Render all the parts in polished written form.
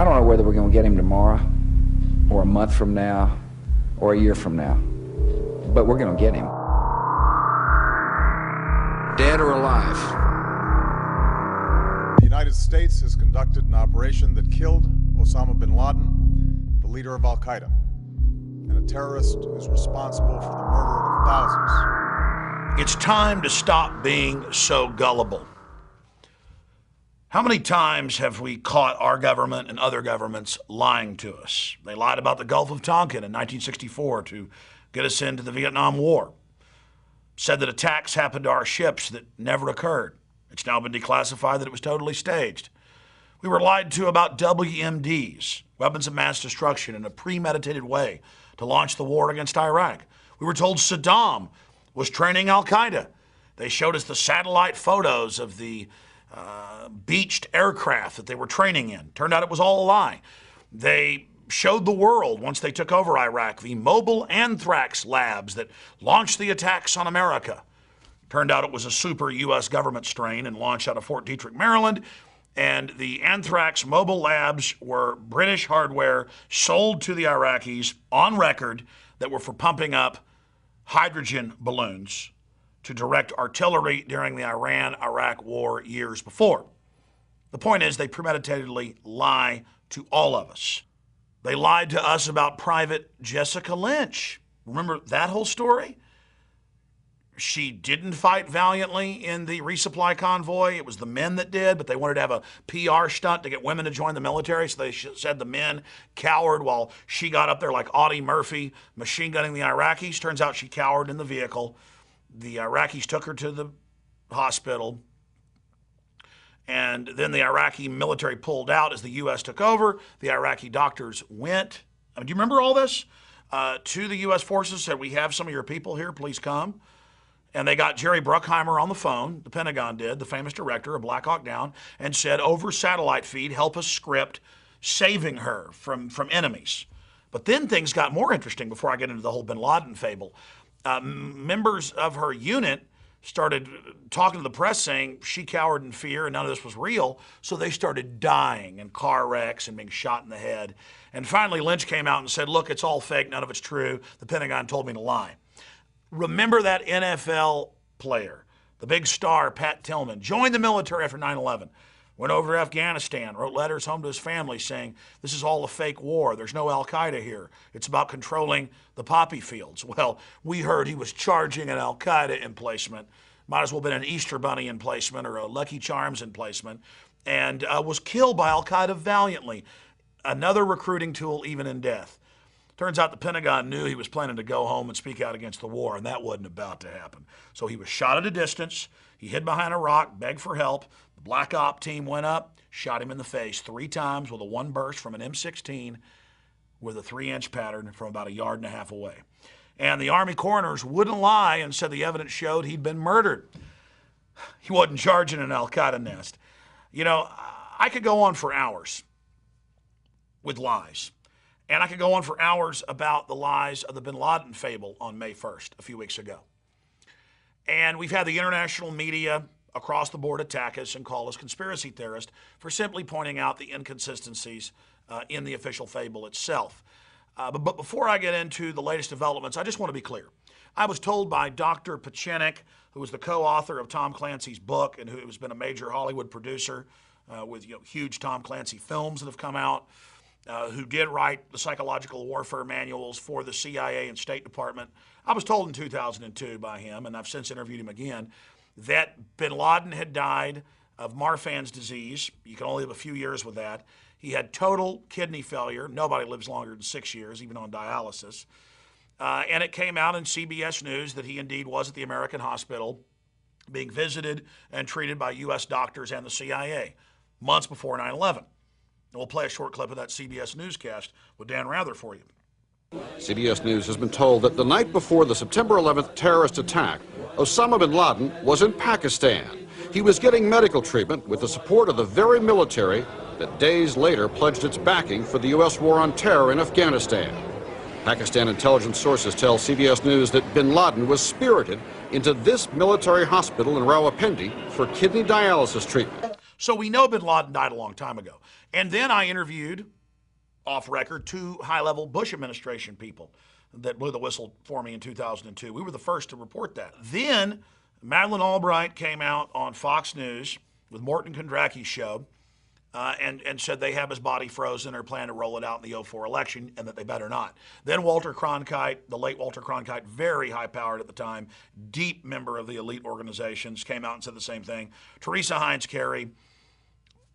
I don't know whether we're going to get him tomorrow, or a month from now, or a year from now, but we're going to get him. Dead or alive. The United States has conducted an operation that killed Osama bin Laden, the leader of Al-Qaeda, and a terrorist who's responsible for the murder of thousands. It's time to stop being so gullible. How many times have we caught our government and other governments lying to us? They lied about the Gulf of Tonkin in 1964 to get us into the Vietnam War. Said that attacks happened to our ships that never occurred. It's now been declassified that it was totally staged. We were lied to about WMDs, weapons of mass destruction, in a premeditated way to launch the war against Iraq. We were told Saddam was training Al-Qaeda. They showed us the satellite photos of the beached aircraft that they were training in. Turned out it was all a lie. They showed the world, once they took over Iraq, the mobile anthrax labs that launched the attacks on America. Turned out it was a super U.S. government strain and launched out of Fort Detrick, Maryland. And the anthrax mobile labs were British hardware sold to the Iraqis on record that were for pumping up hydrogen balloons to direct artillery during the Iran-Iraq war years before. The point is, they premeditatedly lie to all of us. They lied to us about Private Jessica Lynch. Remember that whole story? She didn't fight valiantly in the resupply convoy. It was the men that did, but they wanted to have a PR stunt to get women to join the military, so they said the men cowered while she got up there like Audie Murphy machine gunning the Iraqis. Turns out she cowered in the vehicle. The Iraqis took her to the hospital, and then the Iraqi military pulled out as the U.S. took over. The Iraqi doctors went, do you remember all this? To the U.S. forces, said, we have some of your people here, please come. And they got Jerry Bruckheimer on the phone, the Pentagon did, the famous director of Black Hawk Down, and said, over satellite feed, help us script saving her from enemies. But then things got more interesting before I get into the whole bin Laden fable. Members of her unit started talking to the press saying she cowered in fear and none of this was real, so they started dying in car wrecks and being shot in the head. And finally, Lynch came out and said, look, it's all fake, none of it's true. The Pentagon told me to lie. Remember that NFL player, the big star, Pat Tillman, joined the military after 9/11, went over to Afghanistan, wrote letters home to his family saying, this is all a fake war. There's no Al-Qaeda here. It's about controlling the poppy fields. Well, we heard he was charging an Al-Qaeda emplacement. Might as well have been an Easter Bunny emplacement or a Lucky Charms emplacement, and was killed by Al-Qaeda valiantly. Another recruiting tool, even in death. Turns out the Pentagon knew he was planning to go home and speak out against the war, and that wasn't about to happen. So he was shot at a distance. He hid behind a rock, begged for help. The Black Op team went up, shot him in the face 3 times with a 1 burst from an M16 with a 3-inch pattern from about 1.5 yards away. And the Army coroners wouldn't lie and said the evidence showed he'd been murdered. He wasn't charging an Al-Qaeda nest. You know, I could go on for hours with lies. And I could go on for hours about the lies of the bin Laden fable on May 1st, a few weeks ago. And we've had the international media across the board attack us and call us conspiracy theorists for simply pointing out the inconsistencies in the official fable itself. But before I get into the latest developments, I just want to be clear. I was told by Dr. Pachinik, who was the co-author of Tom Clancy's book and who has been a major Hollywood producer with huge Tom Clancy films that have come out, who did write the psychological warfare manuals for the CIA and State Department. I was told in 2002 by him, and I've since interviewed him again, that bin Laden had died of Marfan's disease. You can only live a few years with that. He had total kidney failure. Nobody lives longer than 6 years, even on dialysis. And it came out in CBS News that he indeed was at the American hospital being visited and treated by U.S. doctors and the CIA months before 9/11. And we'll play a short clip of that CBS newscast with Dan Rather for you. CBS News has been told that the night before the September 11th terrorist attack, Osama bin Laden was in Pakistan. He was getting medical treatment with the support of the very military that days later pledged its backing for the U.S. war on terror in Afghanistan. Pakistan intelligence sources tell CBS News that bin Laden was spirited into this military hospital in Rawalpindi for kidney dialysis treatment. So we know bin Laden died a long time ago. And then I interviewed, off record, 2 high-level Bush administration people that blew the whistle for me in 2002. We were the first to report that. Then Madeleine Albright came out on Fox News with Morton Kondracki's show and said they have his body frozen or plan to roll it out in the 2004 election and that they better not. Then Walter Cronkite, the late Walter Cronkite, very high-powered at the time, deep member of the elite organizations, came out and said the same thing. Teresa Heinz Kerry.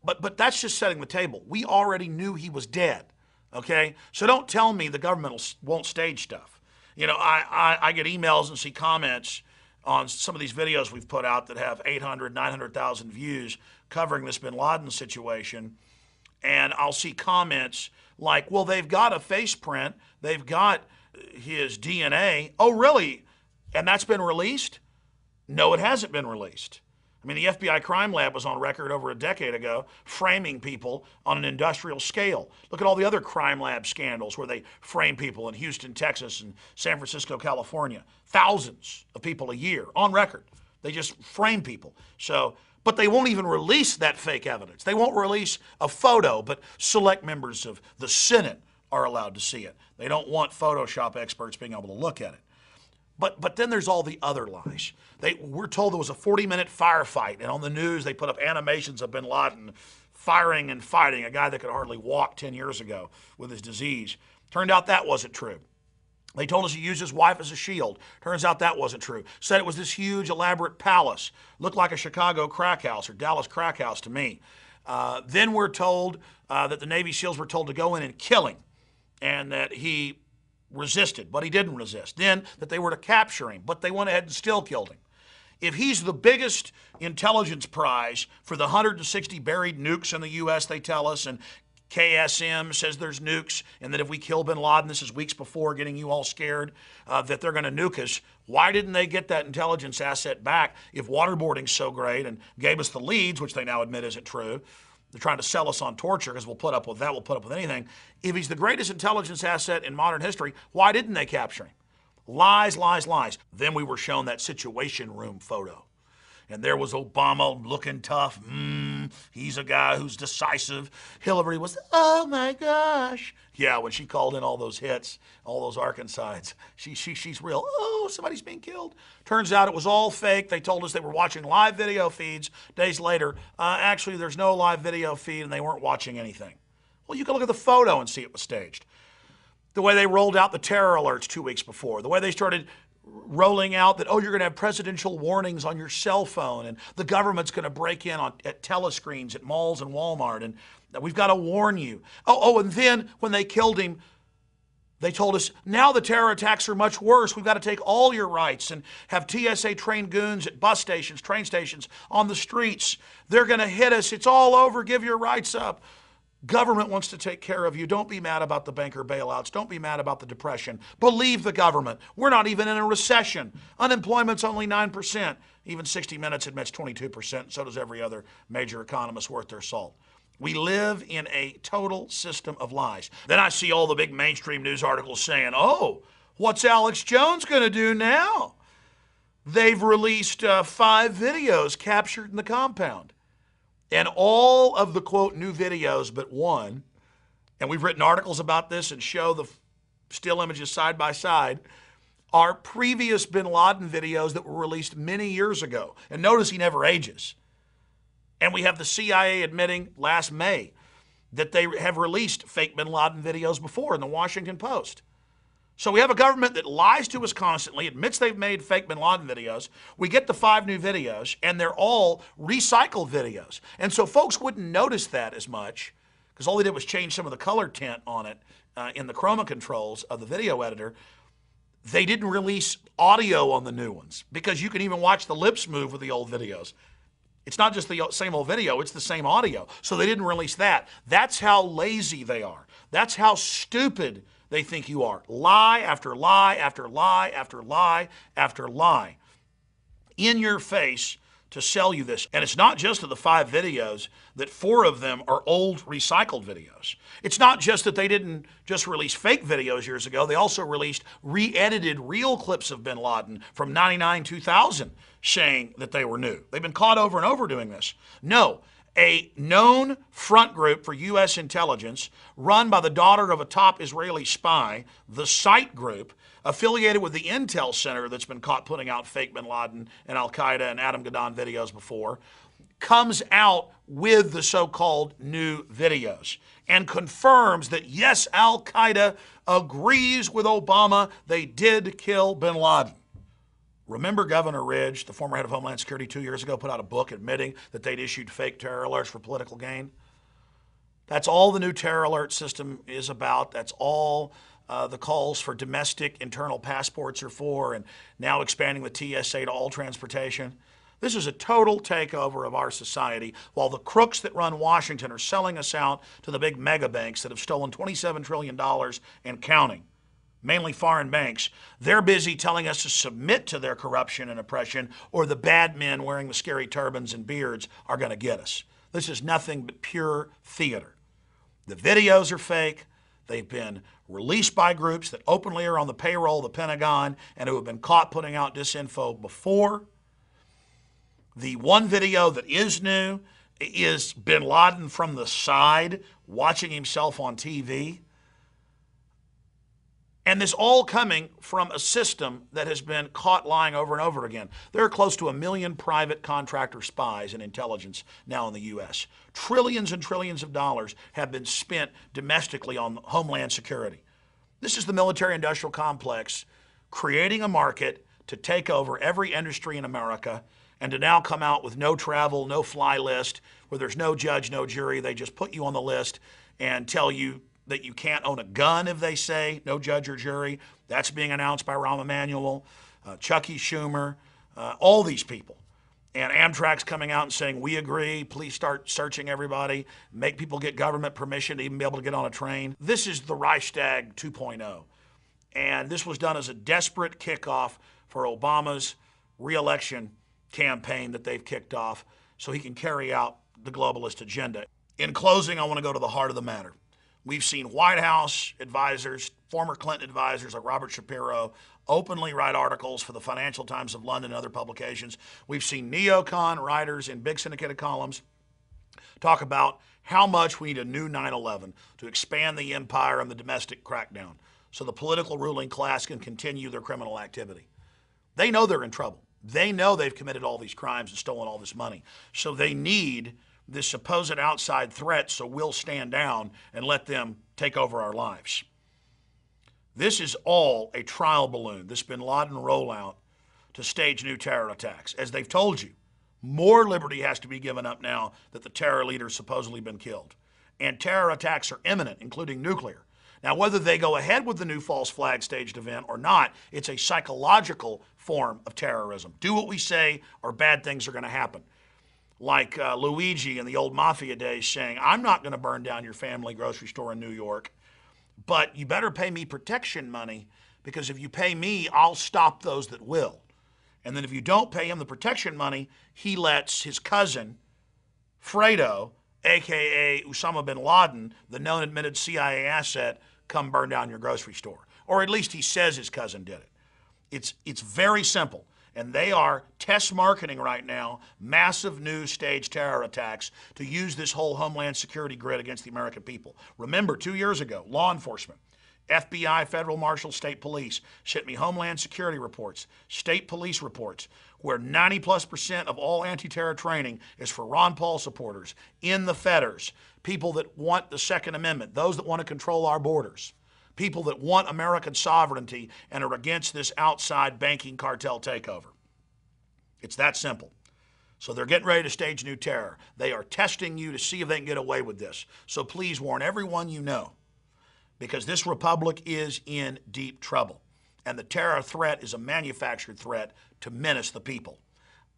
But that's just setting the table. We already knew he was dead, okay? So don't tell me the government won't stage stuff. You know, I get emails and see comments on some of these videos we've put out that have 800, 900,000 views covering this bin Laden situation. And I'll see comments like, well, they've got a face print. They've got his DNA. Oh, really? And that's been released? No, it hasn't been released. I mean, the FBI crime lab was on record over a decade ago framing people on an industrial scale. Look at all the other crime lab scandals where they frame people in Houston, Texas, and San Francisco, California. Thousands of people a year on record. They just frame people. But they won't even release that fake evidence. They won't release a photo, but select members of the Senate are allowed to see it. They don't want Photoshop experts being able to look at it. But then there's all the other lies. We're told there was a 40-minute firefight, and on the news they put up animations of bin Laden firing and fighting, a guy that could hardly walk 10 years ago with his disease. Turned out that wasn't true. They told us he used his wife as a shield. Turns out that wasn't true. Said it was this huge, elaborate palace. Looked like a Chicago crack house or Dallas crack house to me. Then we're told that the Navy SEALs were told to go in and kill him, and that he resisted, but he didn't resist. Then that they were to capture him, but they went ahead and still killed him. If he's the biggest intelligence prize for the 160 buried nukes in the U.S., they tell us, and KSM says there's nukes, and that if we kill bin Laden, this is weeks before getting you all scared, that they're going to nuke us. Why didn't they get that intelligence asset back if waterboarding's so great and gave us the leads, which they now admit isn't true? They're trying to sell us on torture because we'll put up with that, we'll put up with anything. If he's the greatest intelligence asset in modern history, why didn't they capture him? Lies, lies, lies. Then we were shown that Situation Room photo. And there was Obama looking tough. He's a guy who's decisive. Hillary was, oh my gosh. Yeah, when she called in all those hits, all those Arkansans, she's real. Oh, somebody's being killed. Turns out it was all fake. They told us they were watching live video feeds. Days later, actually there's no live video feed and they weren't watching anything. Well, you can look at the photo and see it was staged. The way they rolled out the terror alerts 2 weeks before, the way they started rolling out that, oh, you're going to have presidential warnings on your cell phone, and the government's going to break in at telescreens at malls and Walmart, and we've got to warn you. And then when they killed him, they told us, now the terror attacks are much worse. We've got to take all your rights and have TSA-trained goons at bus stations, train stations, on the streets. They're going to hit us. It's all over. Give your rights up. Government wants to take care of you. Don't be mad about the banker bailouts. Don't be mad about the depression. Believe the government. We're not even in a recession. Unemployment's only 9%. Even 60 Minutes admits 22%. So does every other major economist worth their salt. We live in a total system of lies. Then I see all the big mainstream news articles saying, oh, what's Alex Jones going to do now? They've released 5 videos captured in the compound. And all of the, quote, new videos but one, and we've written articles about this and show the still images side by side, are previous bin Laden videos that were released many years ago. And notice he never ages. And we have the CIA admitting last May that they have released fake bin Laden videos before in the Washington Post. So we have a government that lies to us constantly, admits they've made fake bin Laden videos. We get the 5 new videos, and they're all recycled videos. And so folks wouldn't notice that as much, because all they did was change some of the color tint on it in the chroma controls of the video editor. They didn't release audio on the new ones, because you can even watch the lips move with the old videos. It's not just the same old video, it's the same audio. So they didn't release that. That's how lazy they are. That's how stupid they think you are. Lie after lie after lie after lie after lie in your face to sell you this. And it's not just of the 5 videos that 4 of them are old recycled videos. It's not just that they didn't just release fake videos years ago. They also released re-edited real clips of bin Laden from 99, 2000 saying that they were new. They've been caught over and over doing this. No, a known front group for U.S. intelligence run by the daughter of a top Israeli spy, the SITE group, affiliated with the Intel Center that's been caught putting out fake bin Laden and Al-Qaeda and Adam Gaddan videos before, comes out with the so-called new videos and confirms that, yes, Al-Qaeda agrees with Obama. They did kill bin Laden. Remember Governor Ridge, the former head of Homeland Security 2 years ago, put out a book admitting that they'd issued fake terror alerts for political gain? That's all the new terror alert system is about. That's all the calls for domestic internal passports are for, and now expanding the TSA to all transportation. This is a total takeover of our society, while the crooks that run Washington are selling us out to the big mega banks that have stolen $27 trillion and counting, mainly foreign banks. They're busy telling us to submit to their corruption and oppression, or the bad men wearing the scary turbans and beards are going to get us. This is nothing but pure theater. The videos are fake. They've been released by groups that openly are on the payroll of the Pentagon and who have been caught putting out disinfo before. The one video that is new is bin Laden from the side watching himself on TV. And this all coming from a system that has been caught lying over and over again. There are close to 1 million private contractor spies in intelligence now in the U.S. Trillions and trillions of dollars have been spent domestically on homeland security. This is the military-industrial complex creating a market to take over every industry in America and to now come out with no travel, no fly list, where there's no judge, no jury. They just put you on the list and tell you that you can't own a gun if they say, no judge or jury. That's being announced by Rahm Emanuel, Chucky Schumer, all these people. And Amtrak's coming out and saying, we agree, please start searching everybody, make people get government permission to even be able to get on a train. This is the Reichstag 2.0. And this was done as a desperate kickoff for Obama's re-election campaign that they've kicked off so he can carry out the globalist agenda. In closing, I want to go to the heart of the matter. We've seen White House advisors, former Clinton advisors like Robert Shapiro, openly write articles for the Financial Times of London and other publications. We've seen neocon writers in big syndicated columns talk about how much we need a new 9/11 to expand the empire and the domestic crackdown so the political ruling class can continue their criminal activity. They know they're in trouble. They know they've committed all these crimes and stolen all this money. So they need this supposed outside threat, so we'll stand down and let them take over our lives. This is all a trial balloon, this bin Laden rollout to stage new terror attacks. As they've told you, more liberty has to be given up now that the terror leader's supposedly been killed. And terror attacks are imminent, including nuclear. Now, whether they go ahead with the new false flag staged event or not, it's a psychological form of terrorism. Do what we say or bad things are going to happen. Like Luigi in the old mafia days saying, I'm not going to burn down your family grocery store in New York, but you better pay me protection money, because if you pay me, I'll stop those that will. And then if you don't pay him the protection money, he lets his cousin, Fredo, a.k.a. Osama bin Laden, the known admitted CIA asset, come burn down your grocery store. Or at least he says his cousin did it. It's very simple. And they are test marketing right now massive new stage terror attacks to use this whole Homeland Security grid against the American people. Remember, 2 years ago, law enforcement, FBI, federal marshals, state police sent me Homeland Security reports, state police reports, where 90+% of all anti-terror training is for Ron Paul supporters, in the fetters, people that want the Second Amendment, those that want to control our borders, people that want American sovereignty and are against this outside banking cartel takeover. It's that simple. So they're getting ready to stage new terror. They are testing you to see if they can get away with this. So please warn everyone you know, because this republic is in deep trouble. And the terror threat is a manufactured threat to menace the people.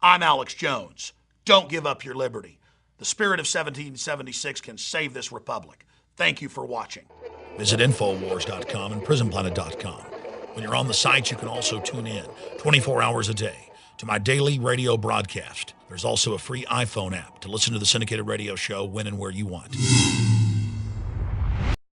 I'm Alex Jones. Don't give up your liberty. The spirit of 1776 can save this republic. Thank you for watching. Visit Infowars.com and PrisonPlanet.com. When you're on the site, you can also tune in 24 hours a day to my daily radio broadcast. There's also a free iPhone app to listen to the syndicated radio show when and where you want.